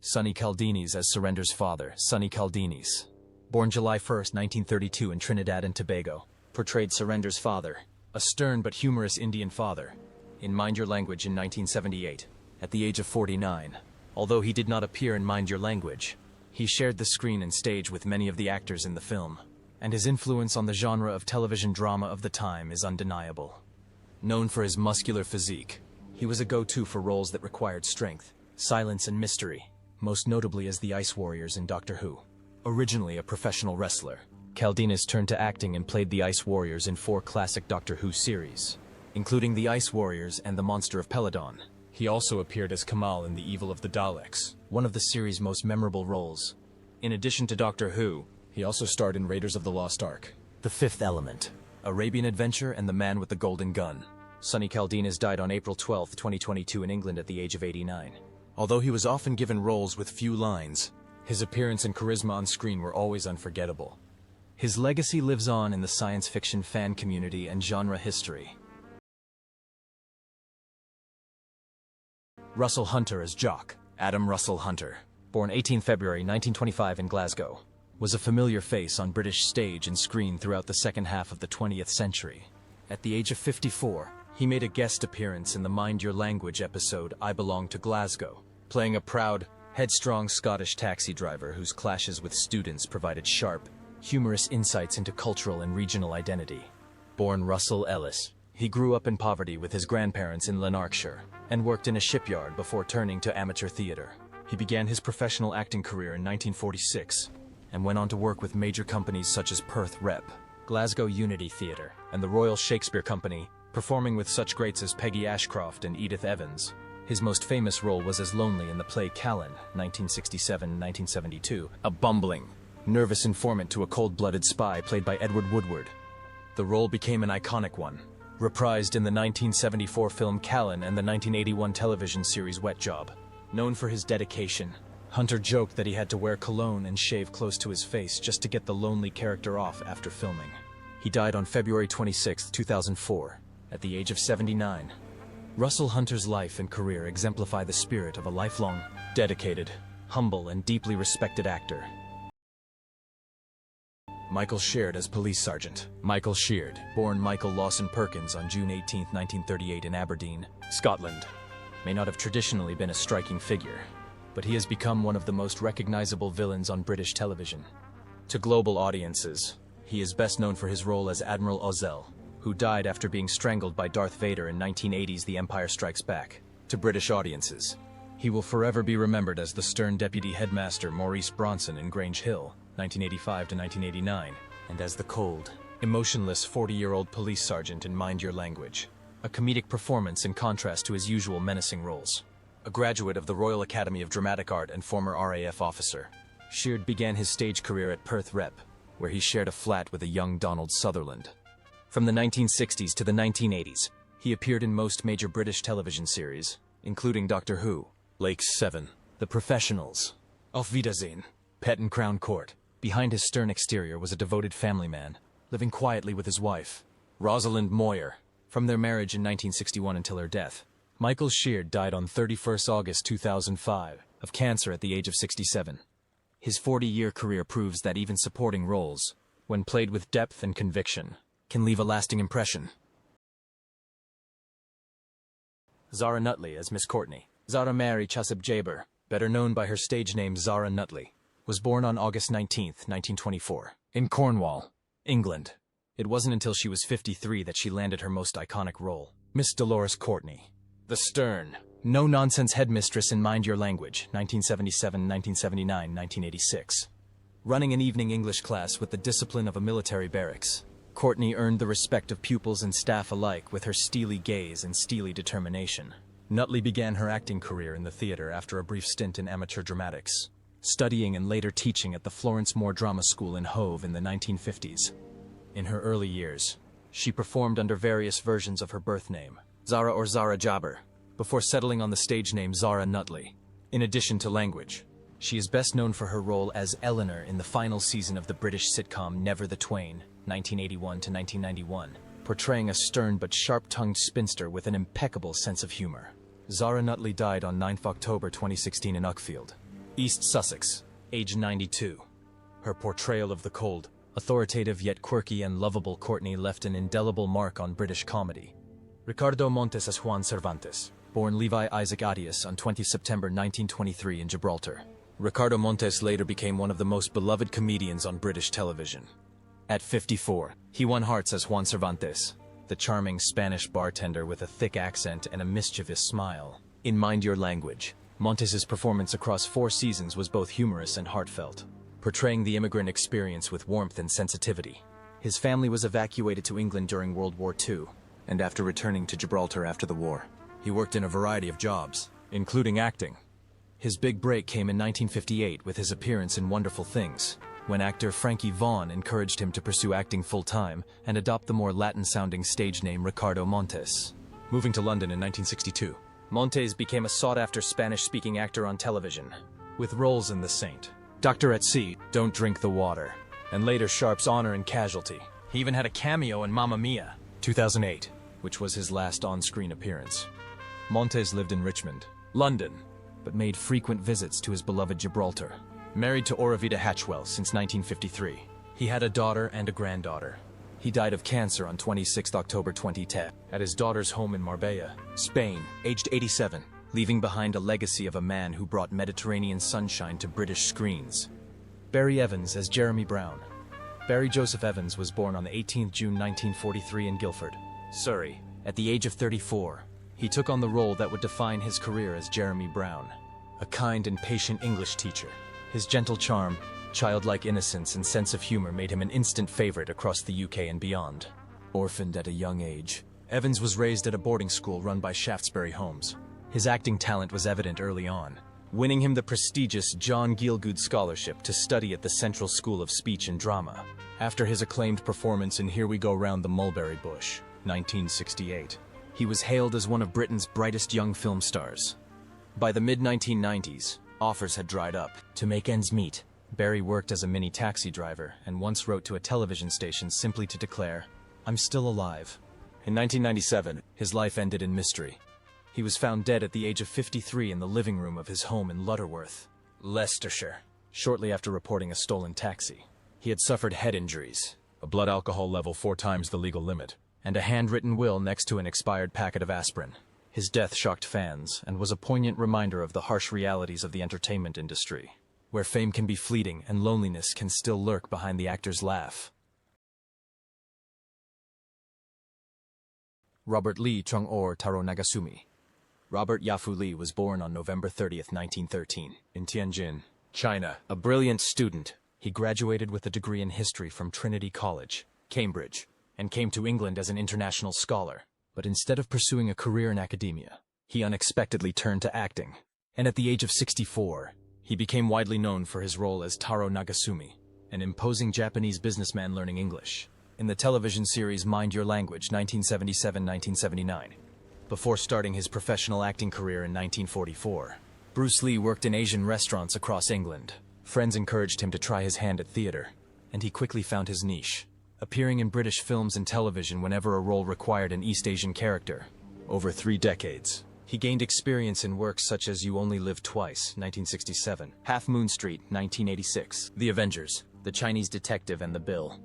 Sunonny Calaldinis as Surrender's father, Sunonny Calaldinis. Born July 1, 1932 in Trinidad and Tobago, portrayed Surrender's father, a stern but humorous Indian father, in Mind Your Language in 1978, at the age of 49. Although he did not appear in Mind Your Language, he shared the screen and stage with many of the actors in the film, and his influence on the genre of television drama of the time is undeniable. Known for his muscular physique, he was a go-to for roles that required strength, silence, and mystery, most notably as the Ice Warriors in Doctor Who. Originally a professional wrestler, Calaldinis turned to acting and played the Ice Warriors in 4 classic Doctor Who series, including the Ice Warriors and the Monster of Peladon. He also appeared as Kamal in The Evil of the Daleks, one of the series' most memorable roles. In addition to Doctor Who, he also starred in Raiders of the Lost Ark, The Fifth Element, Arabian Adventure, and The Man with the Golden Gun. Sunonny Calaldinis died on April 12, 2022 in England at the age of 89. Although he was often given roles with few lines, his appearance and charisma on screen were always unforgettable. His legacy lives on in the science fiction fan community and genre history. Russell Hunter as Jock. Adam Russell Hunter, born 18 February 1925 in Glasgow, was a familiar face on British stage and screen throughout the second half of the 20th century. At the age of 54, he made a guest appearance in the Mind Your Language episode I Belong to Glasgow, playing a proud, headstrong Scottish taxi driver whose clashes with students provided sharp, humorous insights into cultural and regional identity. Born Russell Ellis, he grew up in poverty with his grandparents in Lanarkshire and worked in a shipyard before turning to amateur theater. He began his professional acting career in 1946 and went on to work with major companies such as Perth Rep, Glasgow Unity Theatre, and the Royal Shakespeare Company, performing with such greats as Peggy Ashcroft and Edith Evans. His most famous role was as Lonely in the play Callan, 1967-1972, a bumbling, nervous informant to a cold-blooded spy played by Edward Woodward. The role became an iconic one, reprised in the 1974 film Callan and the 1981 television series Wet Job. Known for his dedication, Hunter joked that he had to wear cologne and shave close to his face just to get the lonely character off after filming. He died on February 26, 2004, at the age of 79. Russell Hunter's life and career exemplify the spirit of a lifelong, dedicated, humble, and deeply respected actor. Michael Sheard as Police Sergeant. Michael Sheard, born Michael Lawson Perkins on June 18, 1938 in Aberdeen, Scotland, may not have traditionally been a striking figure, but he has become one of the most recognizable villains on British television. To global audiences, he is best known for his role as Admiral Ozzel, who died after being strangled by Darth Vader in 1980's The Empire Strikes Back. To British audiences, he will forever be remembered as the stern deputy headmaster Maurice Bronson in Grange Hill, 1985 to 1989, and as the cold, emotionless 40-year-old police sergeant in Mind Your Language, a comedic performance in contrast to his usual menacing roles. A graduate of the Royal Academy of Dramatic Art and former RAF officer, Sheard began his stage career at Perth Rep, where he shared a flat with a young Donald Sutherland. From the 1960s to the 1980s, he appeared in most major British television series, including Doctor Who, Lakes 7, The Professionals, Auf Wiedersehen, Pet and Crown Court. Behind his stern exterior was a devoted family man, living quietly with his wife, Rosalind Moyer, from their marriage in 1961 until her death. Michael Sheard died on 31st August 2005 of cancer at the age of 67. His 40-year career proves that even supporting roles, when played with depth and conviction, can leave a lasting impression. Zara Nutley as Miss Courtney. Zara Mary Chasub Jaber, better known by her stage name Zara Nutley, was born on August 19, 1924, in Cornwall, England. It wasn't until she was 53 that she landed her most iconic role, Miss Dolores Courtney, the stern, no-nonsense headmistress in Mind Your Language, 1977, 1979, 1986. Running an evening English class with the discipline of a military barracks, Courtney earned the respect of pupils and staff alike with her steely gaze and steely determination. Nutley began her acting career in the theater after a brief stint in amateur dramatics, studying and later teaching at the Florence Moore Drama School in Hove in the 1950s. In her early years, she performed under various versions of her birth name, Zara or Zara Jaber, before settling on the stage name Zara Nutley. In addition to language, she is best known for her role as Eleanor in the final season of the British sitcom Never the Twain, 1981 to 1991, portraying a stern but sharp-tongued spinster with an impeccable sense of humor. Zara Nutley died on 9 October 2016 in Uckfield. East Sussex, age 92. Her portrayal of the cold, authoritative yet quirky and lovable Courtney left an indelible mark on British comedy. Ricardo Montes as Juan Cervantes, born Levi Isaac Attias on 20 September 1923 in Gibraltar. Ricardo Montes later became one of the most beloved comedians on British television. At 54, he won hearts as Juan Cervantes, the charming Spanish bartender with a thick accent and a mischievous smile. In Mind Your Language, Montes's performance across 4 seasons was both humorous and heartfelt, portraying the immigrant experience with warmth and sensitivity. His family was evacuated to England during World War II, and after returning to Gibraltar after the war, he worked in a variety of jobs, including acting. His big break came in 1958 with his appearance in Wonderful Things, when actor Frankie Vaughan encouraged him to pursue acting full-time and adopt the more Latin-sounding stage name Ricardo Montes. Moving to London in 1962, Montes became a sought-after Spanish-speaking actor on television, with roles in The Saint, Doctor at Sea, Don't Drink the Water, and later Sharp's Honor and Casualty. He even had a cameo in Mamma Mia, 2008, which was his last on-screen appearance. Montes lived in Richmond, London, but made frequent visits to his beloved Gibraltar. Married to Oravita Hatchwell since 1953, he had a daughter and a granddaughter. He died of cancer on 26 October 2010 at his daughter's home in Marbella, Spain, aged 87, leaving behind a legacy of a man who brought Mediterranean sunshine to British screens. Barry Evans as Jeremy Brown. Barry Joseph Evans was born on 18 June 1943 in Guildford, Surrey. At the age of 34, he took on the role that would define his career as Jeremy Brown, a kind and patient English teacher. His gentle charm, childlike innocence, and sense of humor made him an instant favorite across the UK and beyond. Orphaned at a young age, Evans was raised at a boarding school run by Shaftesbury Homes. His acting talent was evident early on, winning him the prestigious John Gielgud Scholarship to study at the Central School of Speech and Drama. After his acclaimed performance in Here We Go Round the Mulberry Bush, 1968, he was hailed as one of Britain's brightest young film stars. By the mid-1990s, offers had dried up. To make ends meet, Barry worked as a mini taxi driver and once wrote to a television station simply to declare, "I'm still alive." In 1997, his life ended in mystery. He was found dead at the age of 53 in the living room of his home in Lutterworth, Leicestershire, shortly after reporting a stolen taxi. He had suffered head injuries, a blood alcohol level 4 times the legal limit, and a handwritten will next to an expired packet of aspirin. His death shocked fans and was a poignant reminder of the harsh realities of the entertainment industry, where fame can be fleeting and loneliness can still lurk behind the actor's laugh. Robert Lee Chung-or Taro Nagasumi. Robert Yafu Lee was born on November 30, 1913, in Tianjin, China. A brilliant student, he graduated with a degree in history from Trinity College, Cambridge, and came to England as an international scholar. But instead of pursuing a career in academia, he unexpectedly turned to acting. And at the age of 64, he became widely known for his role as Taro Nagasumi, an imposing Japanese businessman learning English, in the television series Mind Your Language, 1977-1979. Before starting his professional acting career in 1944, Bruce Lee worked in Asian restaurants across England. Friends encouraged him to try his hand at theater, and he quickly found his niche, appearing in British films and television whenever a role required an East Asian character. Over 3 decades, he gained experience in works such as You Only Live Twice, 1967, Half Moon Street, 1986, The Avengers, The Chinese Detective, and The Bill.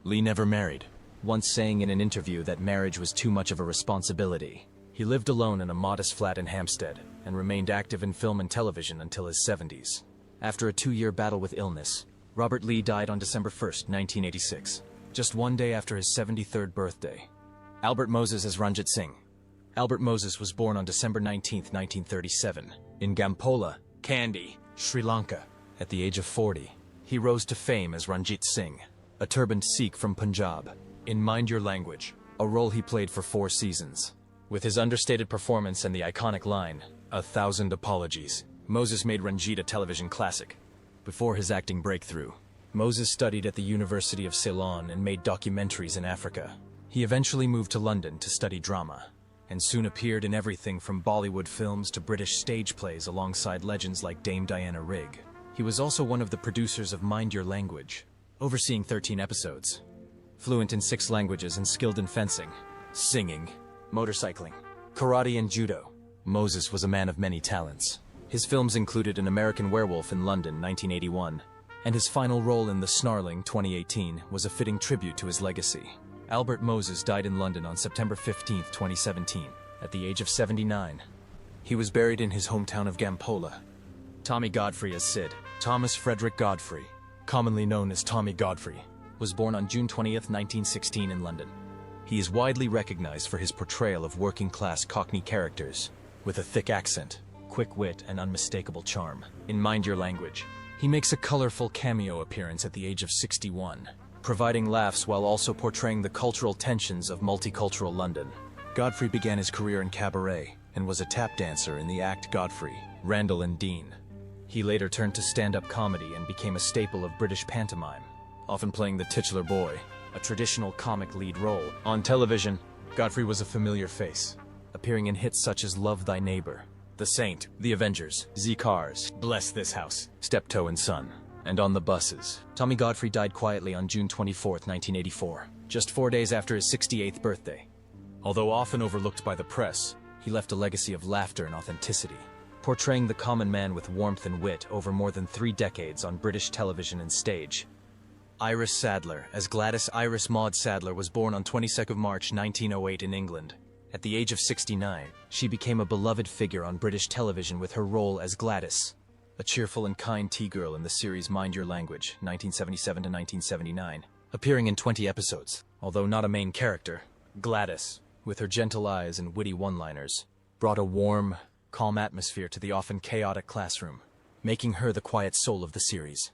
Lee never married, once saying in an interview that marriage was too much of a responsibility. He lived alone in a modest flat in Hampstead and remained active in film and television until his 70s. After a 2-year battle with illness, Robert Lee died on December 1, 1986, just 1 day after his 73rd birthday. Albert Moses as Ranjit Singh. Albert Moses was born on December 19, 1937, in Gampola, Kandy, Sri Lanka. At the age of 40, he rose to fame as Ranjit Singh, a turbaned Sikh from Punjab, in Mind Your Language, a role he played for 4 seasons. With his understated performance and the iconic line, "1,000 apologies," Moses made Ranjit a television classic. Before his acting breakthrough, Moses studied at the University of Ceylon and made documentaries in Africa. He eventually moved to London to study drama, and soon appeared in everything from Bollywood films to British stage plays alongside legends like Dame Diana Rigg. He was also one of the producers of Mind Your Language, overseeing 13 episodes. Fluent in 6 languages and skilled in fencing, singing, motorcycling, karate, and judo, Moses was a man of many talents. His films included An American Werewolf in London, 1981, and his final role in The Snarling, 2018, was a fitting tribute to his legacy. Albert Moses died in London on September 15, 2017, at the age of 79. He was buried in his hometown of Gampola. Tommy Godfrey as Sid. Thomas Frederick Godfrey, commonly known as Tommy Godfrey, was born on June 20, 1916 in London. He is widely recognized for his portrayal of working-class Cockney characters, with a thick accent, quick wit, and unmistakable charm. In Mind Your Language, he makes a colorful cameo appearance at the age of 61, providing laughs while also portraying the cultural tensions of multicultural London. Godfrey began his career in cabaret and was a tap dancer in the act Godfrey, Randall and Dean. He later turned to stand-up comedy and became a staple of British pantomime, often playing the titular boy, a traditional comic lead role. On television, Godfrey was a familiar face, appearing in hits such as Love Thy Neighbor, The Saint, The Avengers, Z-Cars, Bless This House, Steptoe and Son, and On the Buses. Tommy Godfrey died quietly on June 24, 1984, just 4 days after his 68th birthday. Although often overlooked by the press, he left a legacy of laughter and authenticity, portraying the common man with warmth and wit over more than 3 decades on British television and stage. Iris Sadler, as Gladys Iris Maud Sadler, was born on 22nd March 1908 in England. At the age of 69, she became a beloved figure on British television with her role as Gladys, a cheerful and kind tea girl in the series Mind Your Language, 1977 to 1979, appearing in 20 episodes. Although not a main character, Gladys, with her gentle eyes and witty one-liners, brought a warm, calm atmosphere to the often chaotic classroom, making her the quiet soul of the series.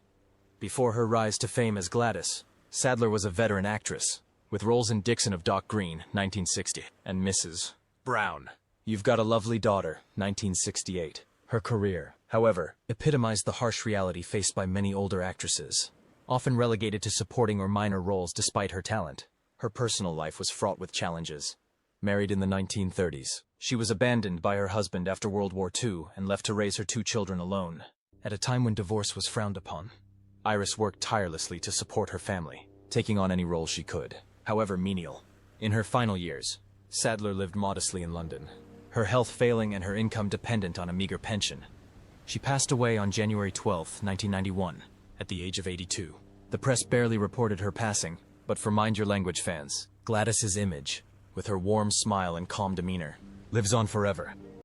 Before her rise to fame as Gladys, Sadler was a veteran actress, with roles in Dixon of Dock Green, 1960, and Mrs. Brown, You've Got a Lovely Daughter, 1968. Her career, however, epitomized the harsh reality faced by many older actresses, often relegated to supporting or minor roles despite her talent. Her personal life was fraught with challenges. Married in the 1930s, she was abandoned by her husband after World War II and left to raise her 2 children alone. At a time when divorce was frowned upon, Iris worked tirelessly to support her family, taking on any role she could, however menial. In her final years, Sadler lived modestly in London, her health failing and her income dependent on a meager pension. She passed away on January 12, 1991, at the age of 82. The press barely reported her passing, but for Mind Your Language fans, Gladys's image, with her warm smile and calm demeanor, lives on forever.